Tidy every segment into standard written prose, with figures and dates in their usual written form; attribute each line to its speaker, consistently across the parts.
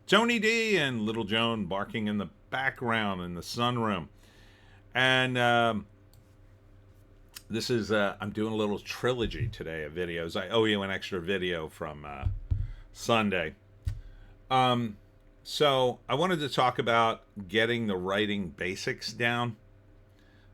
Speaker 1: Tony D and Little Joan barking in the background in the sunroom. And this is, I'm doing a little trilogy today of videos. I owe you an extra video from Sunday. So I wanted to talk about getting the writing basics down.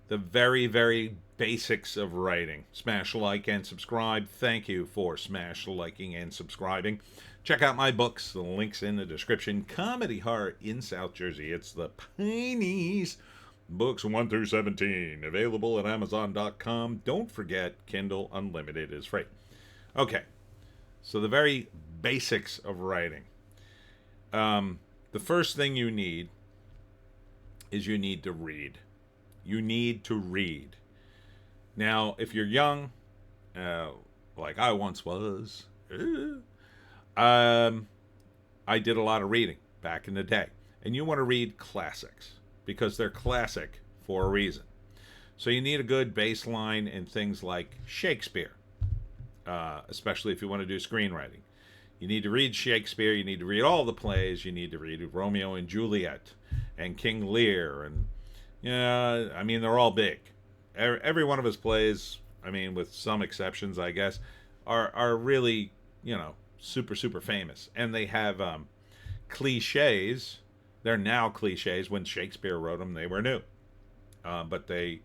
Speaker 1: The very, very basics of writing. Smash like and subscribe. Thank you for smash liking and subscribing. Check out my books. The link's in the description. Comedy horror in South Jersey. It's the Pineys. Books 1 through 17. Available at Amazon.com. Don't forget, Kindle Unlimited is free. Okay. So the very basics of writing. The first thing you need is you need to read. You need to read. Now, if you're young, like I once was, I did a lot of reading back in the day. And you want to read classics because they're classic for a reason. So you need a good baseline in things like Shakespeare, especially if you want to do screenwriting. You need to read Shakespeare. You need to read all the plays. You need to read Romeo and Juliet and King Lear. And, yeah, I mean, they're all big. Every one of his plays, I mean, with some exceptions, I guess, are really, super, super famous. And they have cliches. They're now cliches. When Shakespeare wrote them, they were new. But they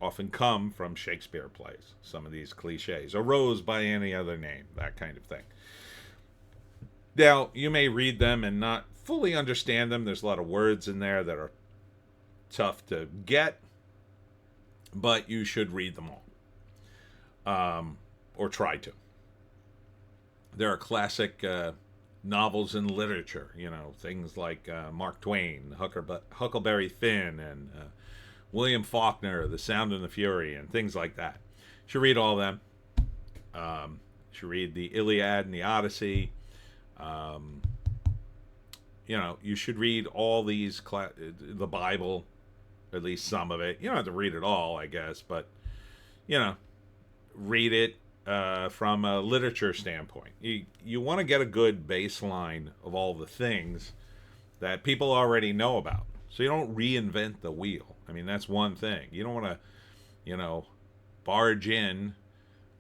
Speaker 1: often come from Shakespeare plays, some of these cliches. Arose by any other name, that kind of thing. Now, you may read them and not fully understand them. There's a lot of words in there that are tough to get, but you should read them all, or try to. There are classic novels in literature, things like Mark Twain, Huckleberry Finn, and William Faulkner, The Sound and the Fury, and things like that. You should read all of them. You should read the Iliad and the Odyssey. You should read all these, the Bible, at least some of it. You don't have to read it all, I guess, but, read it from a literature standpoint. You want to get a good baseline of all the things that people already know about. So you don't reinvent the wheel. I mean, that's one thing. You don't want to, barge in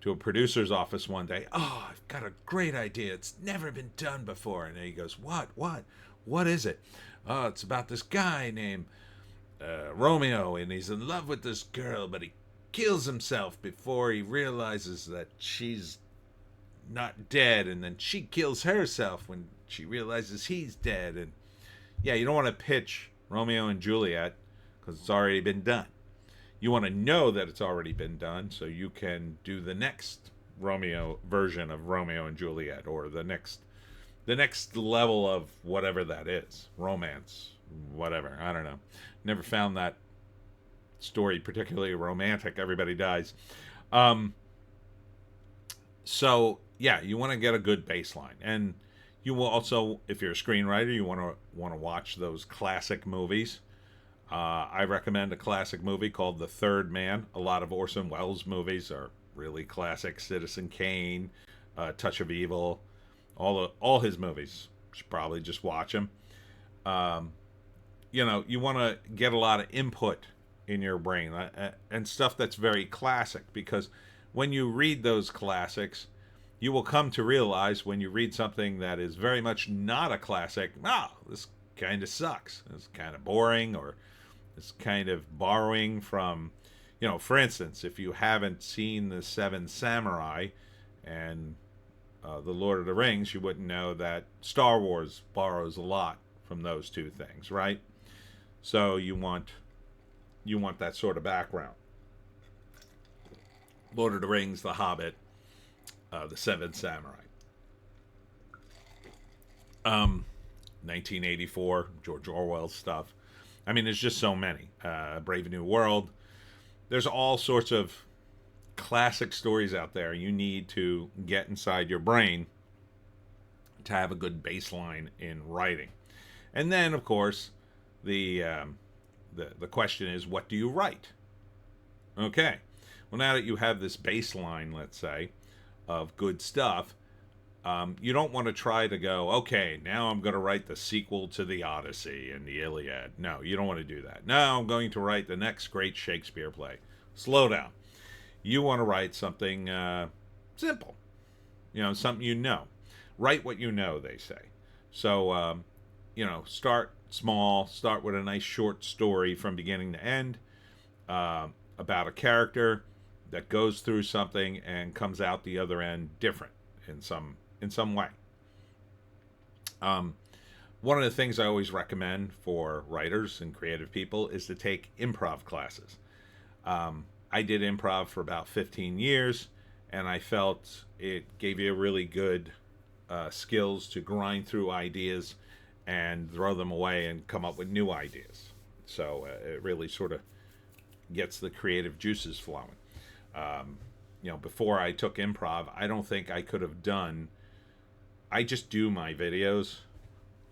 Speaker 1: to a producer's office one day. Oh, I've got a great idea. It's never been done before. And he goes, what is it? Oh, it's about this guy named Romeo, and he's in love with this girl, but he kills himself before he realizes that she's not dead, and then she kills herself when she realizes he's dead. And yeah, you don't want to pitch Romeo and Juliet because it's already been done. You want to know that it's already been done so you can do the next Romeo version of Romeo and Juliet, or the next level of whatever that is. Romance, whatever. I don't know. Never found that story particularly romantic. Everybody dies. So, yeah, you want to get a good baseline. And you will also, if you're a screenwriter, you want to watch those classic movies. I recommend a classic movie called The Third Man. A lot of Orson Welles movies are really classic. Citizen Kane, Touch of Evil, all his movies. You should probably just watch them. You want to get a lot of input in your brain and stuff that's very classic, because when you read those classics, you will come to realize when you read something that is very much not a classic, this kind of sucks. It's kind of boring, or it's kind of borrowing from, for instance, if you haven't seen the Seven Samurai and the Lord of the Rings, you wouldn't know that Star Wars borrows a lot from those two things, right? So you want that sort of background. Lord of the Rings, The Hobbit, the Seven Samurai. 1984, George Orwell stuff. I mean, there's just so many. Brave New World. There's all sorts of classic stories out there. You need to get inside your brain to have a good baseline in writing. And then, of course, the question is, what do you write? Okay. Well, now that you have this baseline, let's say, of good stuff, You don't want to try to go, okay, now I'm going to write the sequel to the Odyssey and the Iliad. No, you don't want to do that. Now I'm going to write the next great Shakespeare play. Slow down. You want to write something simple, something you know. Write what you know, they say. So, start small, start with a nice short story from beginning to end about a character that goes through something and comes out the other end different in some way. One of the things I always recommend for writers and creative people is to take improv classes. I did improv for about 15 years, and I felt it gave you really good skills to grind through ideas and throw them away and come up with new ideas. So it really sort of gets the creative juices flowing. Before I took improv, I don't think I could have done. I just do my videos.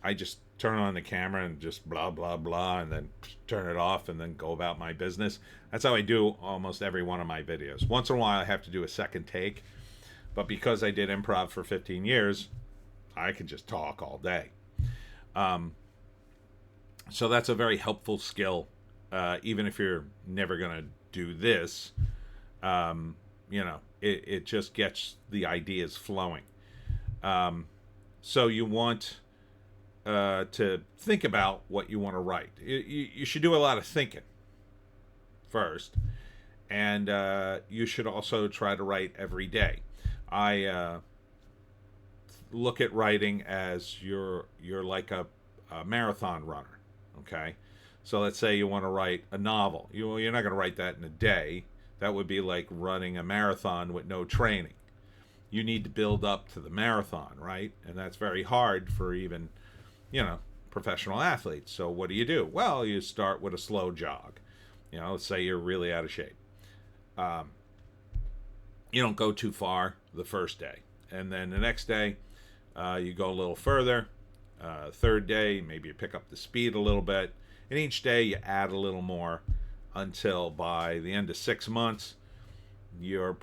Speaker 1: I just turn on the camera and just blah, blah, blah, and then turn it off and then go about my business. That's how I do almost every one of my videos. Once in a while, I have to do a second take. But because I did improv for 15 years, I can just talk all day. So that's a very helpful skill. Even if you're never going to do this, it just gets the ideas flowing. So you want to think about what you want to write. You should do a lot of thinking first, and you should also try to write every day. I look at writing as you're like a marathon runner. Okay, so let's say you want to write a novel. You're not going to write that in a day. That would be like running a marathon with no training. You need to build up to the marathon, right? And that's very hard for even, professional athletes. So what do? Well, you start with a slow jog. Let's say you're really out of shape. You don't go too far the first day. And then the next day, you go a little further. Third day, maybe you pick up the speed a little bit. And each day you add a little more until by the end of 6 months, you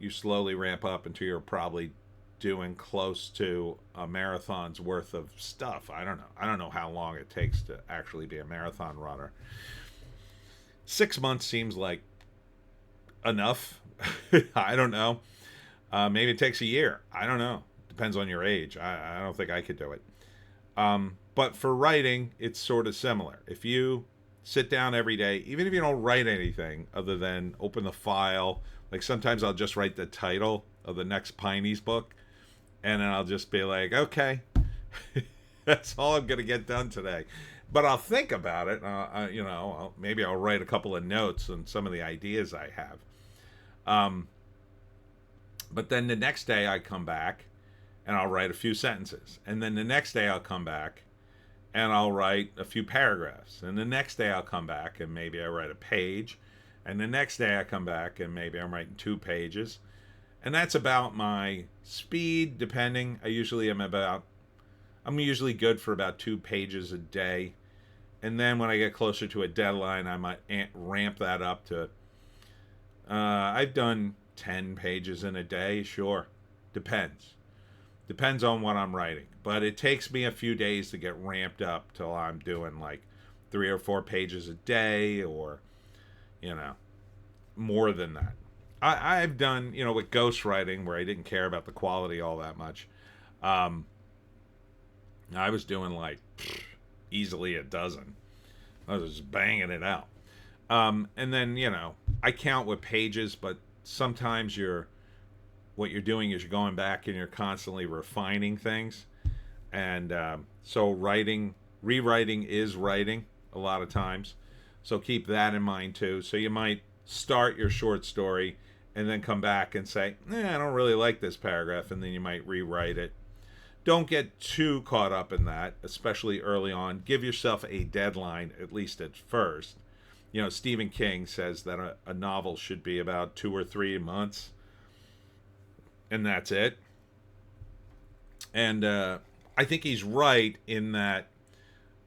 Speaker 1: slowly ramp up until you're probably doing close to a marathon's worth of stuff. I don't know how long it takes to actually be a marathon runner. 6 months seems like enough. I don't know. Maybe it takes a year. I don't know. Depends on your age. I don't think I could do it. But for writing, it's sort of similar. If you sit down every day, even if you don't write anything other than open the file, like sometimes I'll just write the title of the next Pineys book, and then I'll just be like, okay, that's all I'm going to get done today. But I'll think about it. Maybe I'll write a couple of notes on some of the ideas I have. But then the next day I come back and I'll write a few sentences. And then the next day I'll come back and I'll write a few paragraphs. And the next day I'll come back and maybe I write a page. And the next day I come back and maybe I'm writing 2 pages. And that's about my speed, depending. I'm usually good for about 2 pages a day. And then when I get closer to a deadline, I might ramp that up to, I've done 10 pages in a day. Sure. Depends on what I'm writing. But it takes me a few days to get ramped up till I'm doing like 3 or 4 pages a day, or, more than that. I've done, with ghostwriting, where I didn't care about the quality all that much. I was doing like easily a dozen. I was just banging it out. And then, I count with pages, but sometimes what you're doing is you're going back and you're constantly refining things. And so rewriting is writing a lot of times. So keep that in mind too. So you might start your short story and then come back and say, I don't really like this paragraph. And then you might rewrite it. Don't get too caught up in that, especially early on. Give yourself a deadline, at least at first. Stephen King says that a novel should be about 2 or 3 months. And that's it. And I think he's right in that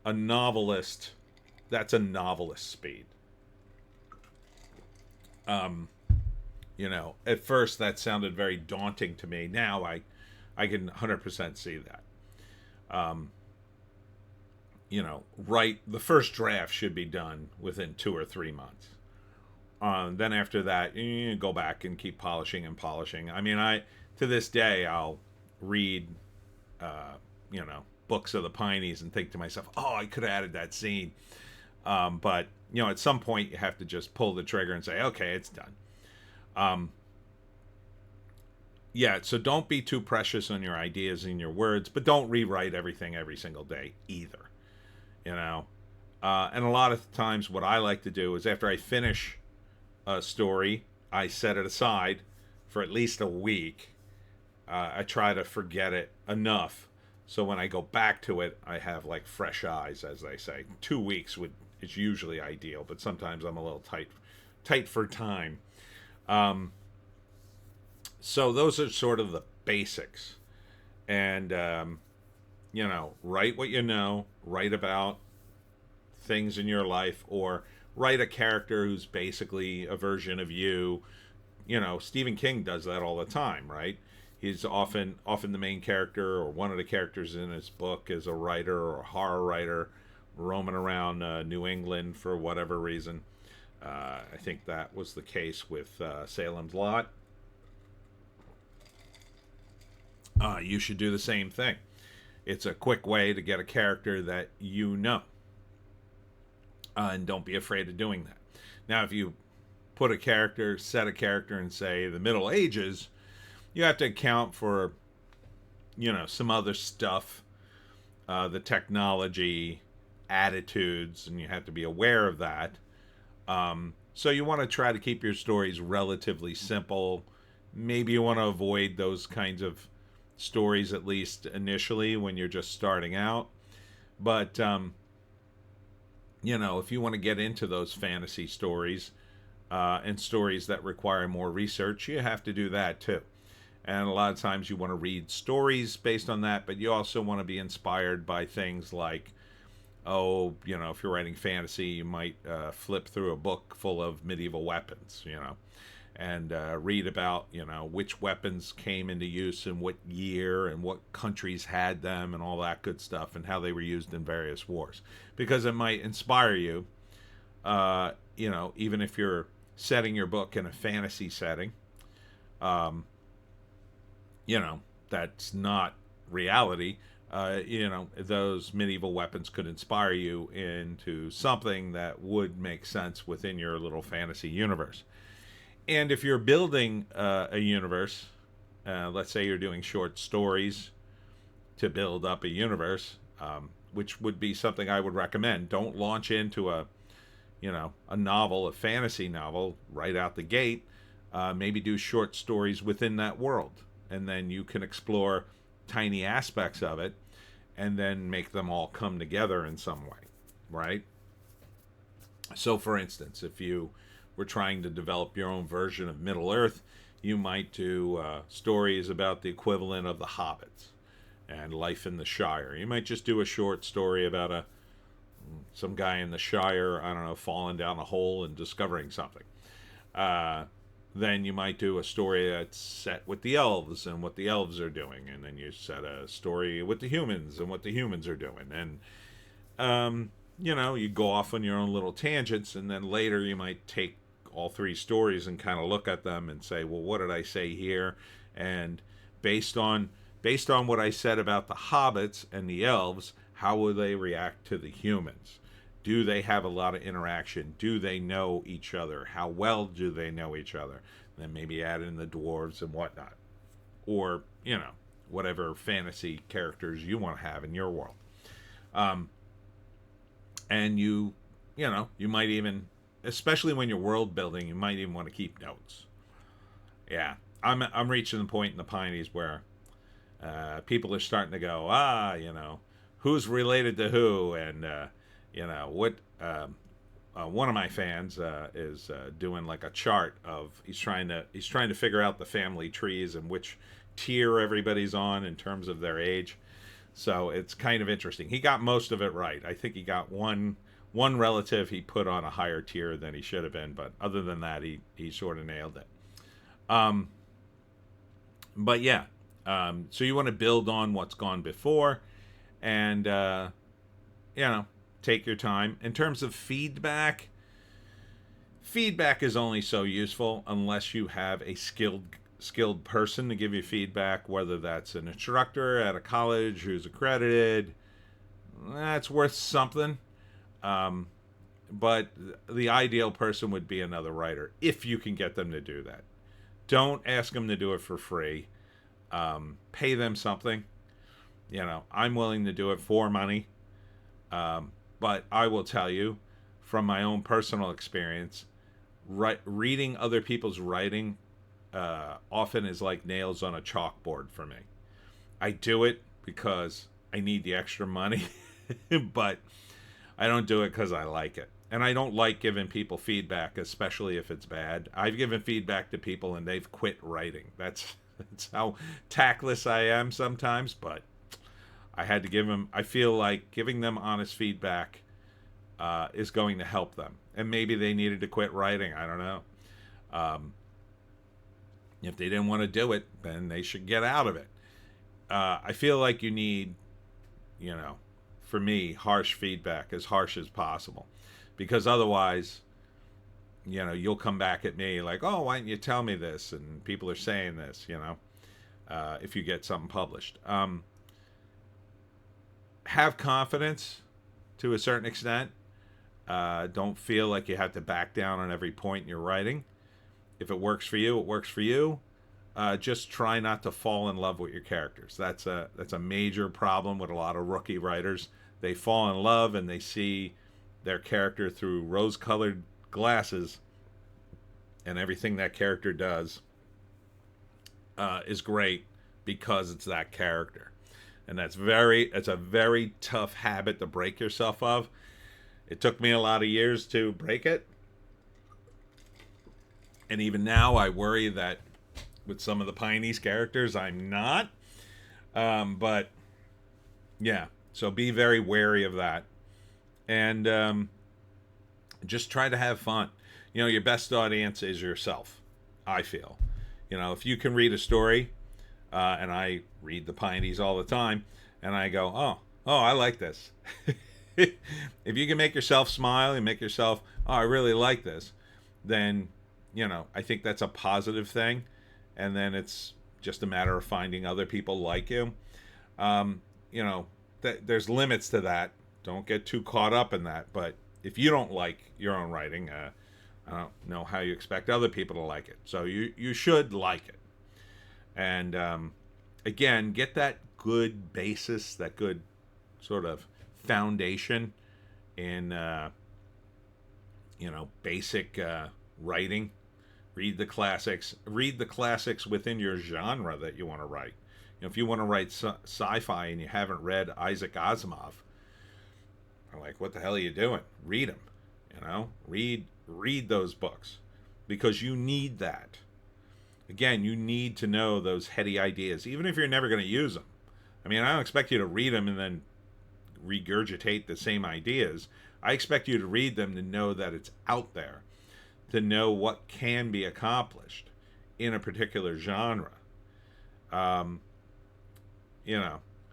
Speaker 1: that's a novelist speed. At first that sounded very daunting to me. Now I I can 100% see that. Um, write the first draft should be done within 2 or 3 months. Then after that, you go back and keep polishing and polishing. I mean, to this day, I'll read, books of the Pineys and think to myself, oh, I could have added that scene. But at some point, you have to just pull the trigger and say, okay, it's done. Yeah, so don't be too precious on your ideas and your words, but don't rewrite everything every single day either. And a lot of times, what I like to do is after I finish a story, I set it aside for at least a week. I try to forget it enough so when I go back to it, I have like fresh eyes, as they say. 2 weeks is usually ideal, but sometimes I'm a little tight for time. So those are sort of the basics, and write what you know, write about things in your life, or write a character who's basically a version of you. Stephen King does that all the time, right? He's often the main character, or one of the characters in his book is a writer or a horror writer roaming around New England for whatever reason. I think that was the case with Salem's Lot. You should do the same thing. It's a quick way to get a character that you know. And don't be afraid of doing that. Now, if you set a character and say the Middle Ages, you have to account for, some other stuff, the technology, attitudes, and you have to be aware of that. So you want to try to keep your stories relatively simple. Maybe you want to avoid those kinds of stories, at least initially, when you're just starting out. But, if you want to get into those fantasy stories and stories that require more research, you have to do that too. And a lot of times you want to read stories based on that, but you also want to be inspired by things like, if you're writing fantasy, you might flip through a book full of medieval weapons, and read about, which weapons came into use in what year and what countries had them and all that good stuff and how they were used in various wars. Because it might inspire you, even if you're setting your book in a fantasy setting, that's not reality. Those medieval weapons could inspire you into something that would make sense within your little fantasy universe. And if you're building a universe, let's say you're doing short stories to build up a universe, which would be something I would recommend. Don't launch into a novel, a fantasy novel, right out the gate. Maybe do short stories within that world, and then you can explore tiny aspects of it, and then make them all come together in some way, right? So, for instance, if you were trying to develop your own version of Middle Earth, you might do stories about the equivalent of the Hobbits and life in the Shire. You might just do a short story about some guy in the Shire, I don't know, falling down a hole and discovering something. Then you might do a story that's set with the elves and what the elves are doing, and then you set a story with the humans and what the humans are doing, and you go off on your own little tangents, and then later you might take all three stories and kind of look at them and say, well, what did I say here? And based on what I said about the hobbits and the elves, how will they react to the humans? Do they have a lot of interaction? Do they know each other? How well do they know each other? And then maybe add in the dwarves and whatnot. Or, whatever fantasy characters you want to have in your world. And you might even, especially when you're world building, you might even want to keep notes. Yeah, I'm reaching the point in the Pineys where people are starting to go, who's related to who, and what. One of my fans is doing like a chart of he's trying to figure out the family trees and which tier everybody's on in terms of their age. So it's kind of interesting. He got most of it right. I think he got one relative he put on a higher tier than he should have been, but other than that, he sort of nailed it. But yeah, So you want to build on what's gone before, and take your time. In terms of feedback, feedback is only so useful unless you have a skilled person to give you feedback, whether that's an instructor at a college who's accredited. That's worth something. But the ideal person would be another writer, if you can get them to do that. Don't ask them to do it for free. Pay them something. I'm willing to do it for money. But I will tell you, from my own personal experience, reading other people's writing often is like nails on a chalkboard for me. I do it because I need the extra money, but I don't do it because I like it. And I don't like giving people feedback, especially if it's bad. I've given feedback to people and they've quit writing. That's how tactless I am sometimes, but I had to give them, I feel like giving them honest feedback is going to help them. And maybe they needed to quit writing. I don't know. If they didn't want to do it, then they should get out of it. I feel like you need, for me, harsh feedback, as harsh as possible. Because otherwise, you'll come back at me like, oh, why didn't you tell me this? And people are saying this, if you get something published. Have confidence to a certain extent. Don't feel like you have to back down on every point in your writing. If it works for you, it works for you. Just try not to fall in love with your characters. That's a major problem with a lot of rookie writers. They fall in love and they see their character through rose-colored glasses, and everything that character does is great because it's that character. And it's a very tough habit to break yourself of. It took me a lot of years to break it. And even now I worry that with some of the Pineys characters I'm not. But yeah, so be very wary of that. And just try to have fun. Your best audience is yourself, I feel. If you can read a story, and I read the Pineys all the time, and I go, oh, I like this. If you can make yourself smile and make yourself, oh, I really like this, then, I think that's a positive thing. And then it's just a matter of finding other people like you. There's limits to that. Don't get too caught up in that. But if you don't like your own writing, I don't know how you expect other people to like it. So you should like it. And again, get that good basis, that good sort of foundation in basic writing. Read the classics. Read the classics within your genre that you want to write. If you want to write sci-fi and you haven't read Isaac Asimov, I'm like, what the hell are you doing? Read them. Read those books, because you need that. Again, you need to know those heady ideas, even if you're never going to use them. I mean, I don't expect you to read them and then regurgitate the same ideas. I expect you to read them to know that it's out there, to know what can be accomplished in a particular genre. And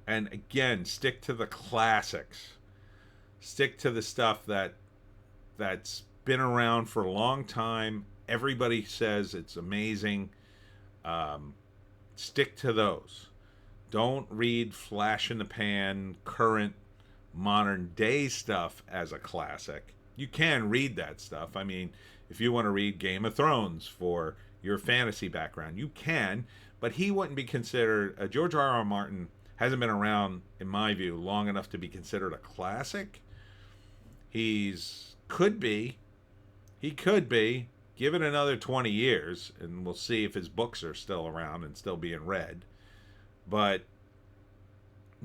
Speaker 1: again, stick to the classics. Stick to the stuff that's been around for a long time. Everybody says it's amazing. Stick to those. Don't read flash in the pan, current, modern day stuff as a classic. You can read that stuff. I mean, if you want to read Game of Thrones for your fantasy background, you can, but he wouldn't be considered, George R.R. Martin hasn't been around, in my view, long enough to be considered a classic. He could be. Give it another 20 years, and we'll see if his books are still around and still being read. But,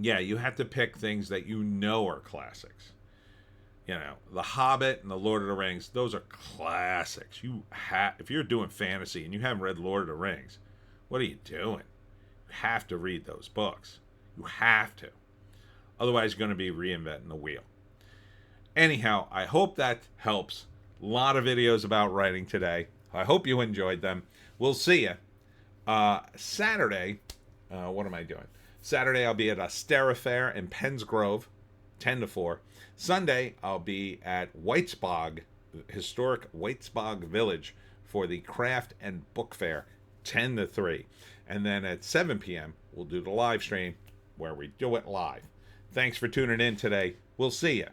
Speaker 1: yeah, you have to pick things that are classics. The Hobbit and the Lord of the Rings, those are classics. If you're doing fantasy and you haven't read Lord of the Rings, what are you doing? You have to read those books. You have to. Otherwise, you're going to be reinventing the wheel. Anyhow, I hope that helps. A lot of videos about writing today. I hope you enjoyed them. We'll see you Saturday. What am I doing? Saturday, I'll be at Ostera Fair in Penns Grove, 10 to 4. Sunday, I'll be at Whitesbog, historic Whitesbog Village, for the Craft and Book Fair, 10 to 3. And then at 7 p.m., we'll do the live stream where we do it live. Thanks for tuning in today. We'll see you.